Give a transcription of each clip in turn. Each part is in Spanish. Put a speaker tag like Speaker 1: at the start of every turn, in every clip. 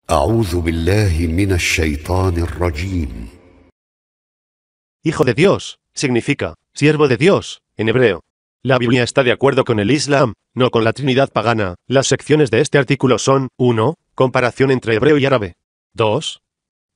Speaker 1: أعوذ بالله من الشيطان الرجيم.
Speaker 2: Hijo de Dios significa siervo de Dios en hebreo. La Biblia está de acuerdo con el Islam, no con la Trinidad pagana. Las secciones de este artículo son: 1. Comparación entre hebreo y árabe. 2.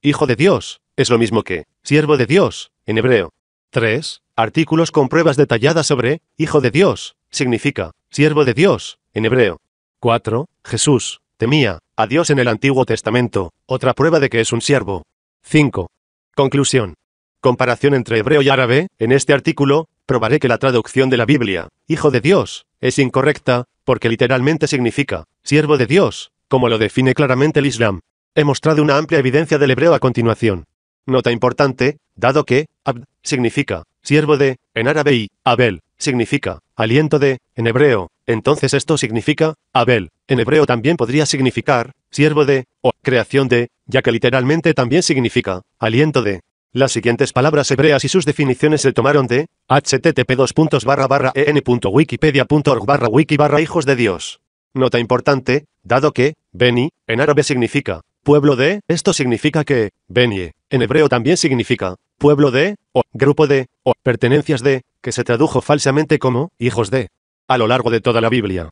Speaker 2: Hijo de Dios es lo mismo que siervo de Dios en hebreo. 3. Artículos con pruebas detalladas sobre Hijo de Dios significa siervo de Dios en hebreo. 4. Jesús temía a Dios en el Antiguo Testamento, otra prueba de que es un siervo. 5. Conclusión. Comparación entre hebreo y árabe. En este artículo, probaré que la traducción de la Biblia, Hijo de Dios, es incorrecta, porque literalmente significa siervo de Dios, como lo define claramente el Islam. He mostrado una amplia evidencia del hebreo a continuación. Nota importante, dado que abd significa siervo de en árabe y Abel significa aliento de en hebreo, entonces esto significa Abel. En hebreo también podría significar siervo de o creación de, ya que literalmente también significa aliento de. Las siguientes palabras hebreas y sus definiciones se tomaron de http://en.wikipedia.org/wiki/hijos de Dios. Nota importante, dado que Beni en árabe significa pueblo de, esto significa que Benie en hebreo también significa pueblo de o grupo de o pertenencias de, que se tradujo falsamente como hijos de a lo largo de toda la Biblia.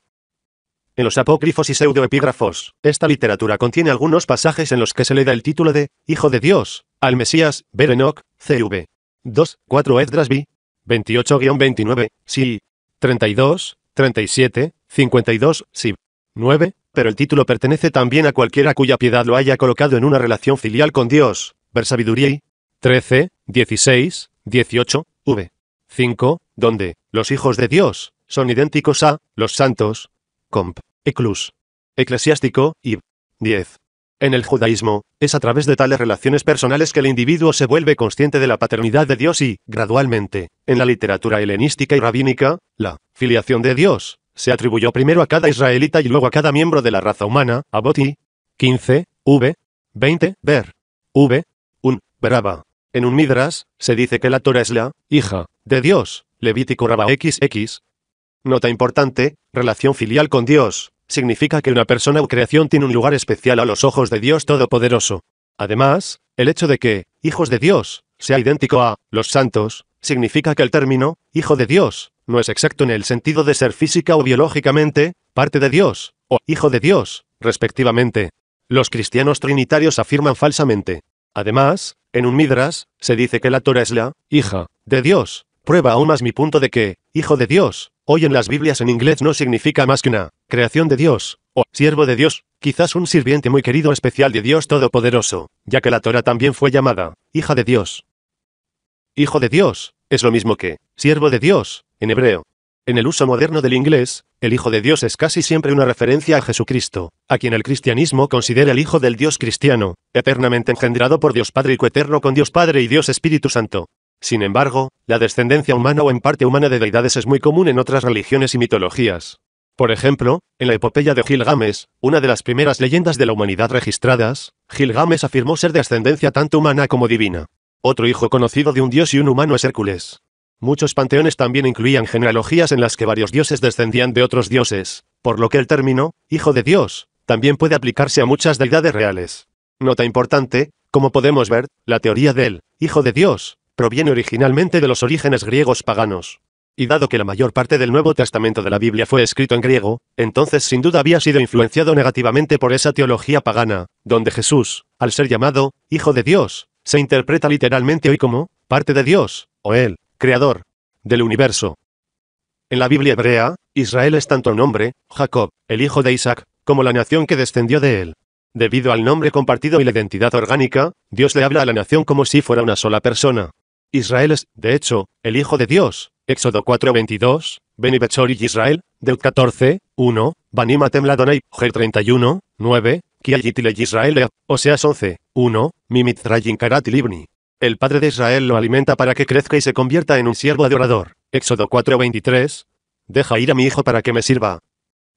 Speaker 2: En los apócrifos y pseudoepígrafos, esta literatura contiene algunos pasajes en los que se le da el título de Hijo de Dios al Mesías, ver Enoc, CV. 2, 4 Esdras B. 28-29, sí. 32, 37, 52, sí. 9, pero el título pertenece también a cualquiera cuya piedad lo haya colocado en una relación filial con Dios, ver Sabiduría y 13, 16, 18, v. 5, donde los hijos de Dios son idénticos a los santos, comp. Eclus. Eclesiástico, y 10. En el judaísmo, es a través de tales relaciones personales que el individuo se vuelve consciente de la paternidad de Dios y, gradualmente, en la literatura helenística y rabínica, la filiación de Dios se atribuyó primero a cada israelita y luego a cada miembro de la raza humana, Abot y 15, v. 20, ver. V. Un, Beraba. En un Midrash, se dice que la Torah es la hija de Dios, Levítico Rabá XX. Nota importante, relación filial con Dios, significa que una persona o creación tiene un lugar especial a los ojos de Dios Todopoderoso. Además, el hecho de que, hijos de Dios, sea idéntico a los santos, significa que el término, hijo de Dios, no es exacto en el sentido de ser física o biológicamente, parte de Dios, o hijo de Dios, respectivamente. Los cristianos trinitarios afirman falsamente. Además, en un Midrash, se dice que la Torah es la hija de Dios. Prueba aún más mi punto de que, hijo de Dios, hoy en las Biblias en inglés no significa más que una creación de Dios, o siervo de Dios, quizás un sirviente muy querido especial de Dios Todopoderoso, ya que la Torah también fue llamada hija de Dios. Hijo de Dios es lo mismo que siervo de Dios en hebreo. En el uso moderno del inglés, el Hijo de Dios es casi siempre una referencia a Jesucristo, a quien el cristianismo considera el Hijo del Dios cristiano, eternamente engendrado por Dios Padre y coeterno con Dios Padre y Dios Espíritu Santo. Sin embargo, la descendencia humana o en parte humana de deidades es muy común en otras religiones y mitologías. Por ejemplo, en la epopeya de Gilgames, una de las primeras leyendas de la humanidad registradas, Gilgames afirmó ser de ascendencia tanto humana como divina. Otro hijo conocido de un dios y un humano es Hércules. Muchos panteones también incluían genealogías en las que varios dioses descendían de otros dioses, por lo que el término, hijo de Dios, también puede aplicarse a muchas deidades reales. Nota importante, como podemos ver, la teoría del hijo de Dios proviene originalmente de los orígenes griegos paganos. Y dado que la mayor parte del Nuevo Testamento de la Biblia fue escrito en griego, entonces sin duda había sido influenciado negativamente por esa teología pagana, donde Jesús, al ser llamado hijo de Dios, se interpreta literalmente hoy como parte de Dios, o el creador del universo. En la Biblia hebrea, Israel es tanto un nombre, Jacob, el hijo de Isaac, como la nación que descendió de él. Debido al nombre compartido y la identidad orgánica, Dios le habla a la nación como si fuera una sola persona. Israel es, de hecho, el hijo de Dios. Éxodo 4:22, Beni Bechor y Israel, Deut 14, 1, Banim Atem Ladonai, Ger 31, 9, Kiayitile Israel, Oseas 11, 1, Mimit Trayin Karat Libni. El padre de Israel lo alimenta para que crezca y se convierta en un siervo adorador. Éxodo 4:23, deja ir a mi hijo para que me sirva.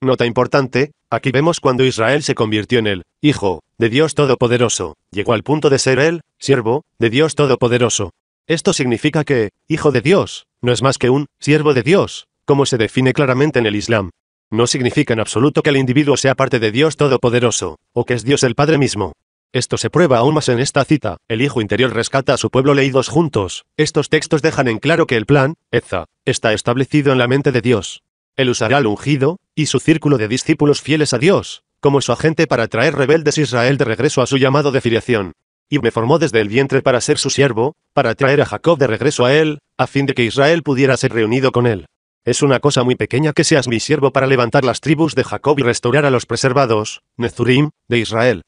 Speaker 2: Nota importante, aquí vemos cuando Israel se convirtió en el Hijo de Dios Todopoderoso, llegó al punto de ser el siervo de Dios Todopoderoso. Esto significa que, Hijo de Dios, no es más que un siervo de Dios, como se define claramente en el Islam. No significa en absoluto que el individuo sea parte de Dios Todopoderoso, o que es Dios el Padre mismo. Esto se prueba aún más en esta cita. El Hijo Interior rescata a su pueblo leídos juntos. Estos textos dejan en claro que el plan, Eza, está establecido en la mente de Dios. Él usará al ungido, y su círculo de discípulos fieles a Dios, como su agente para traer rebeldes Israel de regreso a su llamado de filiación. Y me formó desde el vientre para ser su siervo, para traer a Jacob de regreso a él, a fin de que Israel pudiera ser reunido con él. Es una cosa muy pequeña que seas mi siervo para levantar las tribus de Jacob y restaurar a los preservados, Netzurim, de Israel.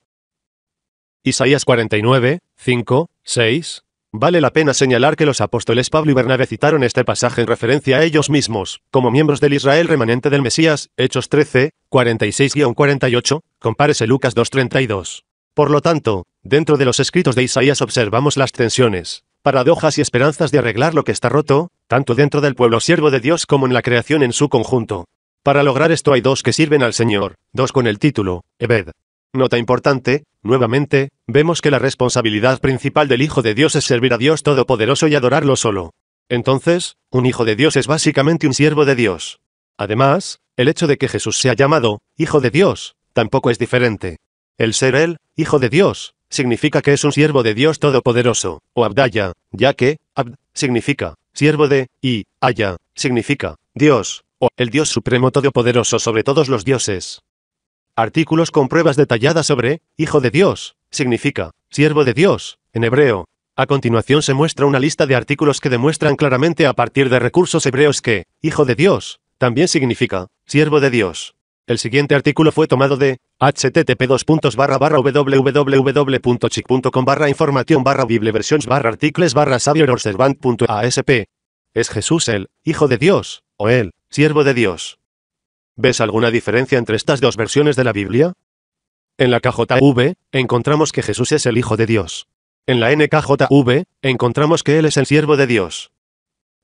Speaker 2: Isaías 49, 5, 6. Vale la pena señalar que los apóstoles Pablo y Bernabé citaron este pasaje en referencia a ellos mismos, como miembros del Israel remanente del Mesías, Hechos 13, 46-48, compárese Lucas 2:32. Por lo tanto, dentro de los escritos de Isaías observamos las tensiones, paradojas y esperanzas de arreglar lo que está roto, tanto dentro del pueblo siervo de Dios como en la creación en su conjunto. Para lograr esto hay dos que sirven al Señor, dos con el título, Ebed. Nota importante, nuevamente, vemos que la responsabilidad principal del Hijo de Dios es servir a Dios Todopoderoso y adorarlo solo. Entonces, un Hijo de Dios es básicamente un siervo de Dios. Además, el hecho de que Jesús sea llamado Hijo de Dios, tampoco es diferente. El ser él, Hijo de Dios, significa que es un siervo de Dios Todopoderoso, o Abdaya, ya que, Abd, significa, siervo de, y, Aya, significa, Dios, o, el Dios Supremo Todopoderoso sobre todos los dioses. Artículos con pruebas detalladas sobre, Hijo de Dios, significa, siervo de Dios, en hebreo. A continuación se muestra una lista de artículos que demuestran claramente a partir de recursos hebreos que, Hijo de Dios, también significa, siervo de Dios. El siguiente artículo fue tomado de http://www.chic.com/información/bibleversions/articles/saviourservant.asp. ¿Es Jesús el Hijo de Dios, o el siervo de Dios? ¿Ves alguna diferencia entre estas dos versiones de la Biblia? En la KJV, encontramos que Jesús es el Hijo de Dios. En la NKJV, encontramos que Él es el siervo de Dios.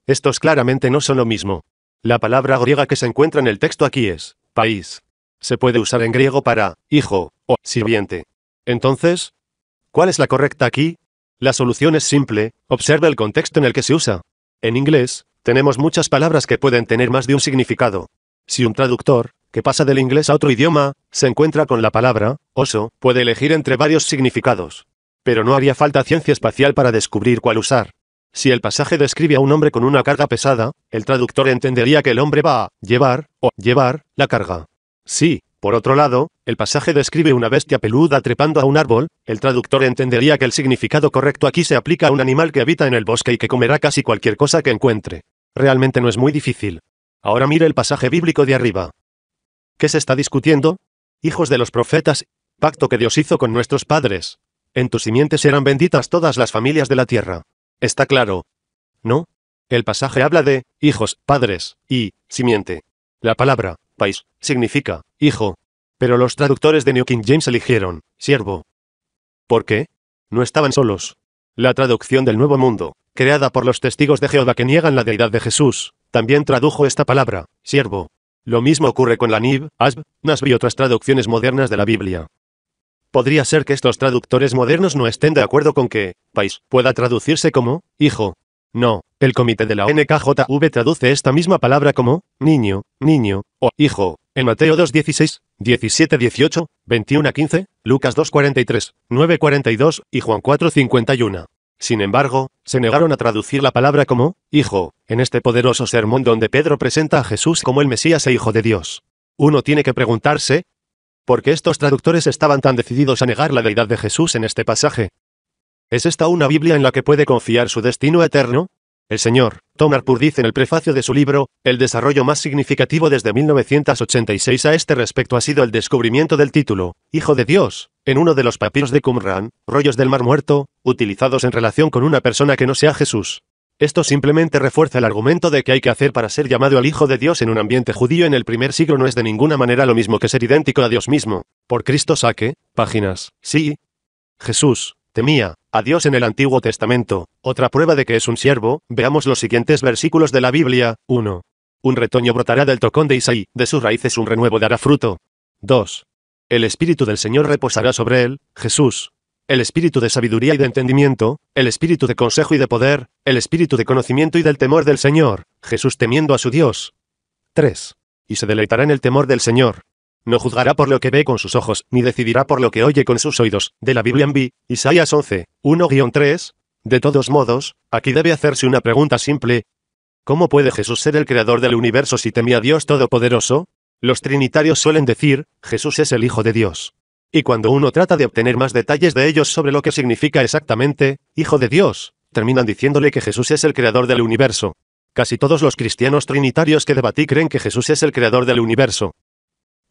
Speaker 2: Estos claramente no son lo mismo. La palabra griega que se encuentra en el texto aquí es, país. Se puede usar en griego para, hijo, o sirviente. Entonces, ¿cuál es la correcta aquí? La solución es simple, observa el contexto en el que se usa. En inglés, tenemos muchas palabras que pueden tener más de un significado. Si un traductor, que pasa del inglés a otro idioma, se encuentra con la palabra, oso, puede elegir entre varios significados. Pero no haría falta ciencia espacial para descubrir cuál usar. Si el pasaje describe a un hombre con una carga pesada, el traductor entendería que el hombre va a llevar, o llevar, la carga. Si, por otro lado, el pasaje describe una bestia peluda trepando a un árbol, el traductor entendería que el significado correcto aquí se aplica a un animal que habita en el bosque y que comerá casi cualquier cosa que encuentre. Realmente no es muy difícil. Ahora mire el pasaje bíblico de arriba. ¿Qué se está discutiendo? Hijos de los profetas, pacto que Dios hizo con nuestros padres. En tu simiente serán benditas todas las familias de la tierra. ¿Está claro? ¿No? El pasaje habla de hijos, padres, y simiente. La palabra, país, significa hijo. Pero los traductores de New King James eligieron siervo. ¿Por qué? No estaban solos. La traducción del Nuevo Mundo, creada por los testigos de Jehová que niegan la deidad de Jesús, también tradujo esta palabra, siervo. Lo mismo ocurre con la NIV, ASB, NASB y otras traducciones modernas de la Biblia. Podría ser que estos traductores modernos no estén de acuerdo con que país pueda traducirse como hijo. No, el comité de la NKJV traduce esta misma palabra como niño, niño, o hijo, en Mateo 2:16, 17:18, 21:15, Lucas 2:43, 9:42 y Juan 4:51. Sin embargo, se negaron a traducir la palabra como hijo, en este poderoso sermón donde Pedro presenta a Jesús como el Mesías e Hijo de Dios. Uno tiene que preguntarse, ¿por qué estos traductores estaban tan decididos a negar la deidad de Jesús en este pasaje? ¿Es esta una Biblia en la que puede confiar su destino eterno? El señor Tom Harpur dice en el prefacio de su libro, el desarrollo más significativo desde 1986 a este respecto ha sido el descubrimiento del título, Hijo de Dios, en uno de los papiros de Qumran, rollos del Mar Muerto, utilizados en relación con una persona que no sea Jesús. Esto simplemente refuerza el argumento de que hay que hacer para ser llamado al Hijo de Dios en un ambiente judío en el primer siglo no es de ninguna manera lo mismo que ser idéntico a Dios mismo. Por Cristo saque, páginas, sí. Jesús temía a Dios en el Antiguo Testamento. Otra prueba de que es un siervo, veamos los siguientes versículos de la Biblia. 1. Un retoño brotará del tocón de Isaí, de sus raíces un renuevo dará fruto. 2. El Espíritu del Señor reposará sobre él, Jesús. El espíritu de sabiduría y de entendimiento, el espíritu de consejo y de poder, el espíritu de conocimiento y del temor del Señor, Jesús temiendo a su Dios. 3. y se deleitará en el temor del Señor. No juzgará por lo que ve con sus ojos, ni decidirá por lo que oye con sus oídos. De la Biblia en B, Isaías 11, 1-3. De todos modos, aquí debe hacerse una pregunta simple. ¿Cómo puede Jesús ser el creador del universo si temía a Dios Todopoderoso? Los trinitarios suelen decir, Jesús es el Hijo de Dios. Y cuando uno trata de obtener más detalles de ellos sobre lo que significa exactamente, Hijo de Dios, terminan diciéndole que Jesús es el creador del universo. Casi todos los cristianos trinitarios que debatí creen que Jesús es el creador del universo.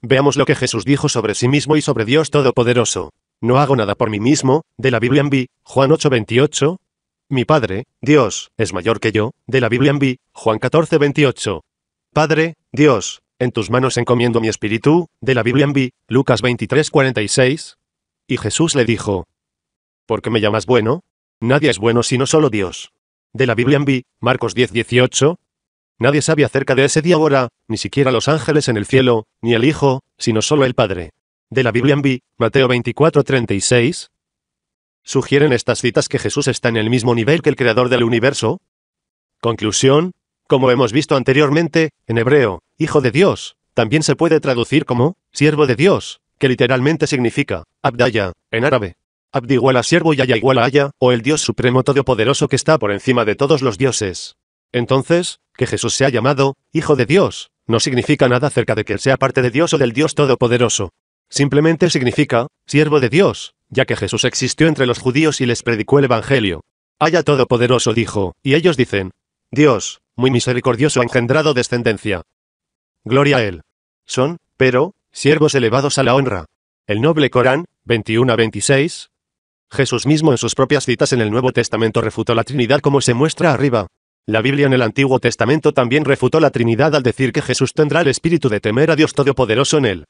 Speaker 2: Veamos lo que Jesús dijo sobre sí mismo y sobre Dios Todopoderoso. No hago nada por mí mismo, de la Biblia en B, Juan 8:28. Mi Padre, Dios, es mayor que yo, de la Biblia en B, Juan 14:28. Padre, Dios, en tus manos encomiendo mi espíritu, de la Biblia en B, Lucas 23:46. Y Jesús le dijo, ¿por qué me llamas bueno? Nadie es bueno sino solo Dios. De la Biblia en B, Marcos 10:18. Nadie sabe acerca de ese día o hora, ni siquiera los ángeles en el cielo, ni el Hijo, sino solo el Padre. De la Biblia en B, Mateo 24:36. ¿Sugieren estas citas que Jesús está en el mismo nivel que el creador del universo? Conclusión. Como hemos visto anteriormente, en hebreo, Hijo de Dios, también se puede traducir como siervo de Dios, que literalmente significa Abdaya, en árabe. Abd igual a siervo y Aya igual a Aya, o el Dios supremo todopoderoso que está por encima de todos los dioses. Entonces, que Jesús sea llamado Hijo de Dios, no significa nada acerca de que él sea parte de Dios o del Dios Todopoderoso. Simplemente significa siervo de Dios, ya que Jesús existió entre los judíos y les predicó el Evangelio. Aya Todopoderoso dijo, y ellos dicen, Dios, muy misericordioso ha engendrado descendencia. Gloria a él. Son, pero, siervos elevados a la honra. El noble Corán, 21-26. Jesús mismo en sus propias citas en el Nuevo Testamento refutó la Trinidad como se muestra arriba. La Biblia en el Antiguo Testamento también refutó la Trinidad al decir que Jesús tendrá el espíritu de temer a Dios Todopoderoso en él.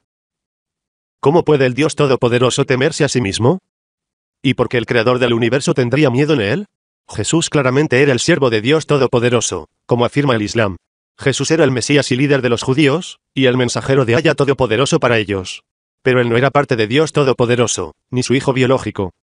Speaker 2: ¿Cómo puede el Dios Todopoderoso temerse a sí mismo? ¿Y por qué el Creador del universo tendría miedo en él? Jesús claramente era el siervo de Dios Todopoderoso, como afirma el Islam. Jesús era el Mesías y líder de los judíos, y el mensajero de Aya Todopoderoso para ellos. Pero él no era parte de Dios Todopoderoso, ni su hijo biológico.